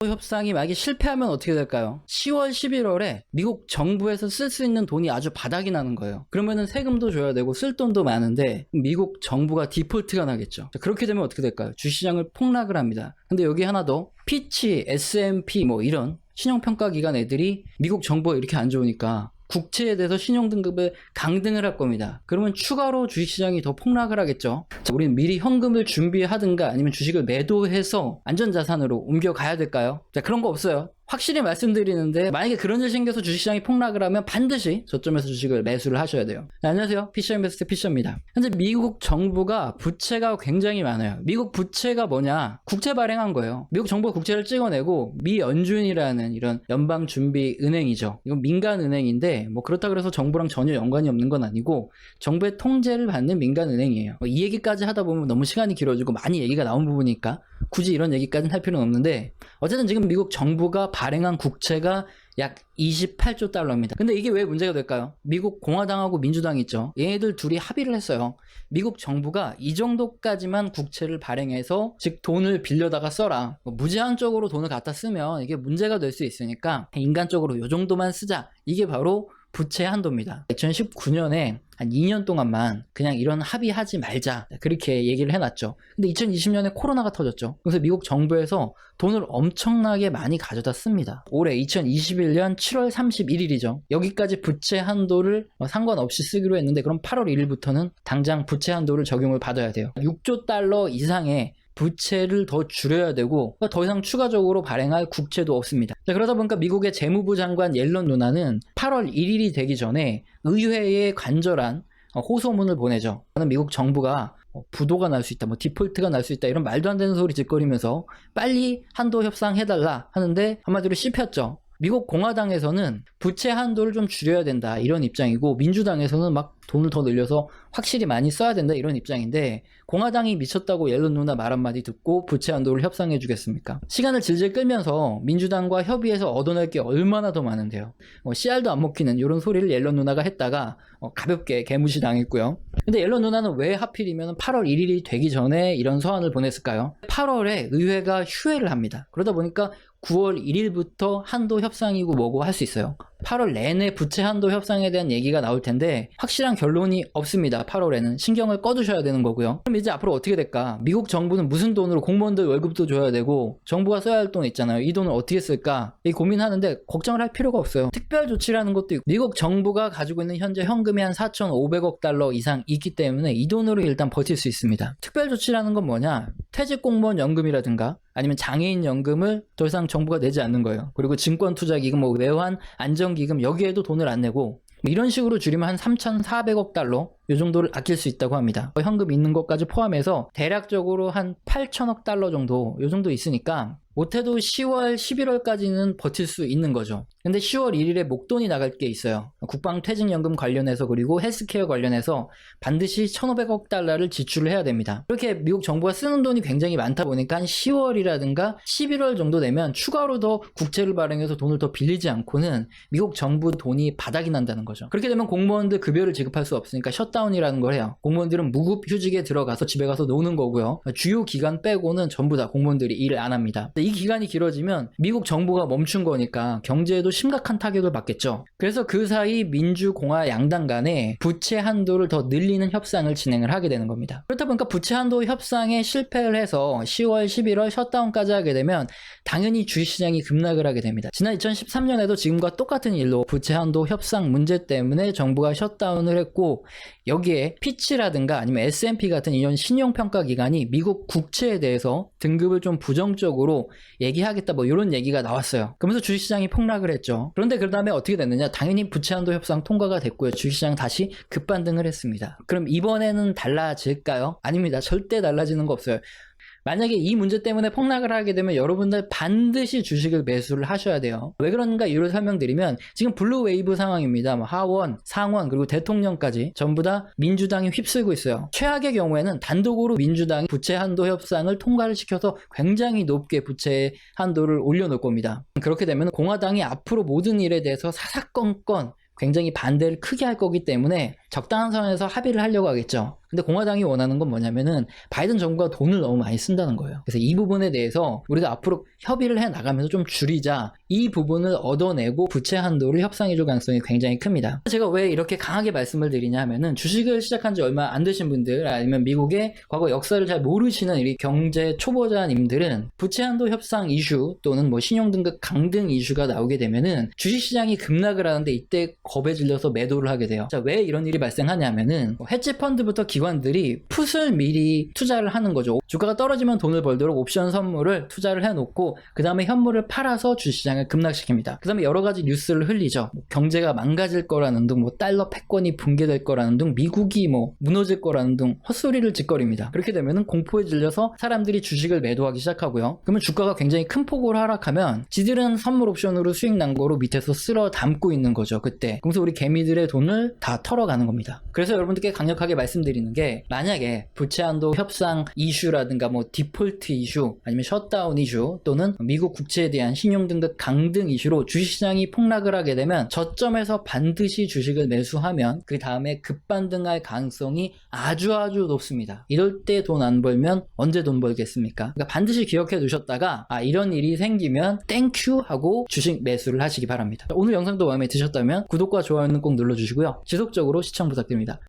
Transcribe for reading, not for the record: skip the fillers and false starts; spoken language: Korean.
협상이 만약에 실패하면 어떻게 될까요? 10월, 11월에 미국 정부에서 쓸 수 있는 돈이 아주 바닥이 나는 거예요. 그러면은 세금도 줘야 되고 쓸 돈도 많은데 미국 정부가 디폴트가 나겠죠. 자, 그렇게 되면 어떻게 될까요? 주시장을 폭락을 합니다. 근데 여기 하나 더, 피치, S&P 뭐 이런 신용평가기관 애들이 미국 정부가 이렇게 안 좋으니까 국채에 대해서 신용등급을 강등을 할 겁니다. 그러면 추가로 주식시장이 더 폭락을 하겠죠. 자, 우리는 미리 현금을 준비하든가 아니면 주식을 매도해서 안전자산으로 옮겨가야 될까요? 자, 그런 거 없어요. 확실히 말씀드리는데 만약에 그런 일 생겨서 주식시장이 폭락을 하면 반드시 저점에서 주식을 매수를 하셔야 돼요. 네, 안녕하세요. 피셔인베스트 피셔입니다. 현재 미국 정부가 부채가 굉장히 많아요. 미국 부채가 뭐냐? 국채 발행한 거예요. 미국 정부가 국채를 찍어내고 미 연준이라는 이런 연방준비은행이죠. 이건 민간은행인데 뭐 그렇다 그래서 정부랑 전혀 연관이 없는 건 아니고 정부의 통제를 받는 민간은행이에요. 이 얘기까지 하다 보면 너무 시간이 길어지고 많이 얘기가 나온 부분이니까 굳이 이런 얘기까지는 할 필요는 없는데 어쨌든 지금 미국 정부가 발행한 국채가 약 28조 달러입니다. 근데 이게 왜 문제가 될까요? 미국 공화당하고 민주당이 있죠. 얘네들 둘이 합의를 했어요. 미국 정부가 이 정도까지만 국채를 발행해서 즉 돈을 빌려다가 써라. 무제한적으로 돈을 갖다 쓰면 이게 문제가 될 수 있으니까 인간적으로 이 정도만 쓰자. 이게 바로 부채 한도입니다. 2019년에 한 2년 동안만 그냥 이런 합의하지 말자 그렇게 얘기를 해놨죠. 근데 2020년에 코로나가 터졌죠. 그래서 미국 정부에서 돈을 엄청나게 많이 가져다 씁니다. 올해 2021년 7월 31일이죠. 여기까지 부채 한도를 상관없이 쓰기로 했는데 그럼 8월 1일부터는 당장 부채 한도를 적용을 받아야 돼요. 6조 달러 이상의 부채를 더 줄여야 되고 더 이상 추가적으로 발행할 국채도 없습니다. 자, 그러다 보니까 미국의 재무부 장관 옐런 누나는 8월 1일이 되기 전에 의회에 간절한 호소문을 보내죠. 미국 정부가 부도가 날 수 있다, 뭐 디폴트가 날 수 있다 이런 말도 안 되는 소리 짓거리면서 빨리 한도 협상해달라 하는데 한마디로 씹혔죠. 미국 공화당에서는 부채 한도를 좀 줄여야 된다 이런 입장이고 민주당에서는 막 돈을 더 늘려서 확실히 많이 써야 된다 이런 입장인데 공화당이 미쳤다고 옐런 누나 말 한마디 듣고 부채 한도를 협상해 주겠습니까? 시간을 질질 끌면서 민주당과 협의해서 얻어낼 게 얼마나 더 많은데요. 씨알도 안 먹히는 이런 소리를 옐런 누나가 했다가 가볍게 개무시 당했고요. 근데 옐런 누나는 왜 하필이면 8월 1일이 되기 전에 이런 서한을 보냈을까요? 8월에 의회가 휴회를 합니다. 그러다 보니까 9월 1일부터 한도 협상이고 뭐고 할 수 있어요. 8월 내내 부채 한도 협상에 대한 얘기가 나올 텐데 확실한 결론이 없습니다. 8월에는 신경을 꺼두셔야 되는 거고요. 그럼 이제 앞으로 어떻게 될까? 미국 정부는 무슨 돈으로 공무원들 월급도 줘야 되고 정부가 써야 할 돈 있잖아요. 이 돈을 어떻게 쓸까? 이 고민하는데 걱정을 할 필요가 없어요. 특별 조치라는 것도 있고 미국 정부가 가지고 있는 현재 현금이 한 4,500억 달러 이상 있기 때문에 이 돈으로 일단 버틸 수 있습니다. 특별 조치라는 건 뭐냐? 퇴직 공무원 연금이라든가 아니면 장애인 연금을 더 이상 정부가 내지 않는 거예요. 그리고 증권투자기금, 뭐 외환 안정기금 여기에도 돈을 안 내고 이런 식으로 줄이면 한 3,400억 달러 이 정도를 아낄 수 있다고 합니다. 현금 있는 것까지 포함해서 대략적으로 한 8천억 달러 정도 이 정도 있으니까 못해도 10월, 11월까지는 버틸 수 있는 거죠. 근데 10월 1일에 목돈이 나갈 게 있어요. 국방퇴직연금 관련해서 그리고 헬스케어 관련해서 반드시 1,500억 달러를 지출을 해야 됩니다. 이렇게 미국 정부가 쓰는 돈이 굉장히 많다 보니까 한 10월이라든가 11월 정도 되면 추가로 더 국채를 발행해서 돈을 더 빌리지 않고는 미국 정부 돈이 바닥이 난다는 거죠. 그렇게 되면 공무원들 급여를 지급할 수 없으니까 셧다운이라는 걸 해요. 공무원들은 무급 휴직에 들어가서 집에 가서 노는 거고요. 주요 기간 빼고는 전부 다 공무원들이 일을 안 합니다. 이 기간이 길어지면 미국 정부가 멈춘 거니까 경제에도 심각한 타격을 받겠죠. 그래서 그 사이 민주공화 양당 간에 부채 한도를 더 늘리는 협상을 진행을 하게 되는 겁니다. 그렇다 보니까 부채 한도 협상에 실패를 해서 10월, 11월 셧다운까지 하게 되면 당연히 주식시장이 급락을 하게 됩니다. 지난 2013년에도 지금과 똑같은 일로 부채 한도 협상 문제 때문에 정부가 셧다운을 했고 여기에 피치라든가 아니면 S&P 같은 이런 신용평가기관이 미국 국채에 대해서 등급을 좀 부정적으로 얘기하겠다 뭐 이런 얘기가 나왔어요. 그러면서 주식시장이 폭락을 했죠. 그런데 그 다음에 어떻게 됐느냐? 당연히 부채한도 협상 통과가 됐고요. 주식시장 다시 급반등을 했습니다. 그럼 이번에는 달라질까요? 아닙니다. 절대 달라지는 거 없어요. 만약에 이 문제 때문에 폭락을 하게 되면 여러분들 반드시 주식을 매수를 하셔야 돼요. 왜 그런가 이유를 설명드리면 지금 블루 웨이브 상황입니다. 하원, 상원 그리고 대통령까지 전부 다 민주당이 휩쓸고 있어요. 최악의 경우에는 단독으로 민주당이 부채 한도 협상을 통과를 시켜서 굉장히 높게 부채 한도를 올려놓을 겁니다. 그렇게 되면 공화당이 앞으로 모든 일에 대해서 사사건건 굉장히 반대를 크게 할 거기 때문에 적당한 선에서 합의를 하려고 하겠죠. 근데 공화당이 원하는 건 뭐냐면은 바이든 정부가 돈을 너무 많이 쓴다는 거예요. 그래서 이 부분에 대해서 우리가 앞으로 협의를 해 나가면서 좀 줄이자, 이 부분을 얻어내고 부채 한도를 협상해 줄 가능성이 굉장히 큽니다. 제가 왜 이렇게 강하게 말씀을 드리냐 하면은 주식을 시작한 지 얼마 안 되신 분들, 아니면 미국의 과거 역사를 잘 모르시는 이 경제 초보자님들은 부채 한도 협상 이슈 또는 뭐 신용등급 강등 이슈가 나오게 되면은 주식시장이 급락을 하는데 이때 겁에 질려서 매도를 하게 돼요. 자, 왜 이런 일이 발생하냐면은 헤지펀드부터 기관들이 풋을 미리 투자를 하는 거죠. 주가가 떨어지면 돈을 벌도록 옵션 선물을 투자를 해놓고 그 다음에 현물을 팔아서 주식시장을 급락시킵니다. 그 다음에 여러 가지 뉴스를 흘리죠. 뭐 경제가 망가질 거라는 등, 뭐 달러 패권이 붕괴될 거라는 등, 미국이 뭐 무너질 거라는 등 헛소리를 짓거립니다. 그렇게 되면은 공포에 질려서 사람들이 주식을 매도하기 시작하고요. 그러면 주가가 굉장히 큰 폭으로 하락하면 지들은 선물 옵션으로 수익 난 거로 밑에서 쓸어 담고 있는 거죠. 그때. 그래서 우리 개미들의 돈을 다 털어가는 겁니다. 그래서 여러분들께 강력하게 말씀드리는 게, 만약에 부채 한도 협상 이슈라든가 뭐 디폴트 이슈, 아니면 셧다운 이슈, 또는 미국 국채에 대한 신용등급 강등 이슈로 주식시장이 폭락을 하게 되면 저점에서 반드시 주식을 매수하면 그 다음에 급반등할 가능성이 아주 높습니다. 이럴 때 돈 안 벌면 언제 돈 벌겠습니까? 그러니까 반드시 기억해 두셨다가 이런 일이 생기면 땡큐 하고 주식 매수를 하시기 바랍니다. 오늘 영상도 마음에 드셨다면 구독과 좋아요는 꼭 눌러주시고요. 지속적으로 시청 부탁드립니다.